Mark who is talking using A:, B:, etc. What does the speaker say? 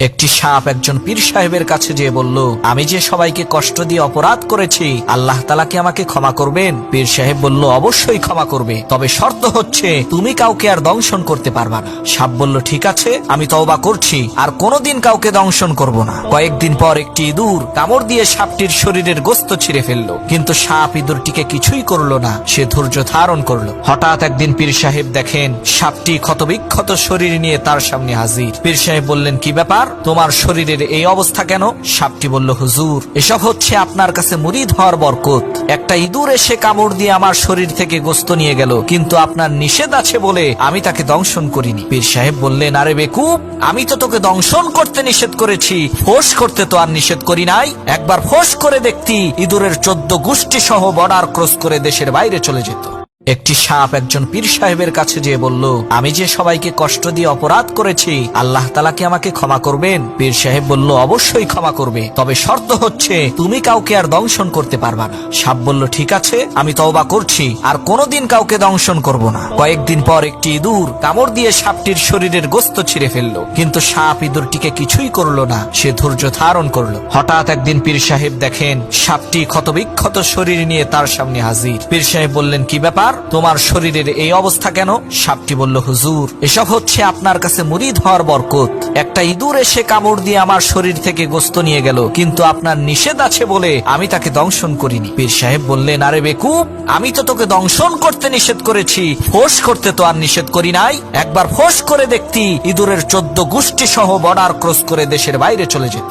A: একটি সাপ একজন পীর সাহেবের কাছে যেয়ে বলল, আমি যে সবাইকে কষ্ট দিয়ে অপরাধ করেছি, আল্লাহ তাআলা কি আমাকে ক্ষমা করবেন? পীর সাহেব বলল, অবশ্যই ক্ষমা করবে, তবে শর্ত হচ্ছে তুমি কাউকে আর দংশন করতে পারবা না। সাপ বলল, ঠিক আছে, আমি তওবা করছি, আর কোনোদিন কাউকে দংশন করব না। কয়েকদিন পর একটি ইঁদুর কামড় দিয়ে সাপটির শরীরের গোস্ত ছিঁড়ে ফেললো, কিন্তু সাপ ইঁদুরটিকে কিছুই করলো না, সে ধৈর্য ধারণ করলো। হঠাৎ একদিন পীর সাহেব দেখেন সাপটি ক্ষতবিক্ষত শরীর নিয়ে তার সামনে হাজির। পীর সাহেব বললেন, কি ব্যাপার, তোমার শরীরের এই অবস্থা কেন? সাপটি বলল, হুজুর, এসব হচ্ছে আপনার কাছে মুরিদ হওয়ার বরকত। একটা ইঁদুর এসে কামড় দিয়ে আমার শরীর থেকে গোস্ত নিয়ে গেল, কিন্তু আপনার নিষেধ আছে বলে আমি তাকে দংশন করিনি। পীর সাহেব বললেন, আরে বেকুব, আমি তো তোকে দংশন করতে নিষেধ করেছি, ফোঁস করতে তো আর নিষেধ করি নাই। একবার ফোঁস করে দেখতি, ইঁদুরের 14 গোষ্ঠী সহ বর্ডার ক্রস করে দেশের বাইরে চলে যেত। একটি সাপ একজন পীর সাহেবের কাছে যেয়ে বলল, আমি যে সবাইকে কষ্ট দিয়ে অপরাধ করেছি, আল্লাহ তাআলা কি আমাকে ক্ষমা করবেন? পীর সাহেব বলল, অবশ্যই ক্ষমা করবে, তবে শর্ত হচ্ছে তুমি কাউকে আর দংশন করতে পারবা না। সাপ বলল, ঠিক আছে, আমি তওবা করছি, আর কোনোদিন কাউকে দংশন করব না। কয়েকদিন পর একটি ইঁদুর কামড় দিয়ে সাপটির শরীরের গোস্ত ছিঁড়ে ফেললো, কিন্তু সাপ ইঁদুরটিকে কিছুই করলো না, সে ধৈর্য ধারণ করলো। হঠাৎ একদিন পীর সাহেব দেখেন সাপটি ক্ষতবিক্ষত শরীর নিয়ে তার সামনে হাজির। পীর সাহেব বললেন, কি ব্যাপার, তোমার শরীরের এই অবস্থা কেন? সাপটি বলল, হুজুর, এসব হচ্ছে আপনার কাছে মুরিদ হওয়ার বরকত। একটা ইঁদুর এসে কামড় দিয়ে আমার শরীর থেকে গোস্ত নিয়ে গেল, কিন্তু আপনার নিষেধ আছে বলে আমি তাকে দংশন করিনি। পীর সাহেব বললেন, আরে বেকুব, আমি তো তোকে দংশন করতে নিষেধ করেছি, ফোঁস করতে তো আর নিষেধ করি নাই। একবার ফোঁস করে দেখতি, ইঁদুরের 14 গোষ্ঠী সহ বর্ডার ক্রস করে দেশের বাইরে চলে যেত।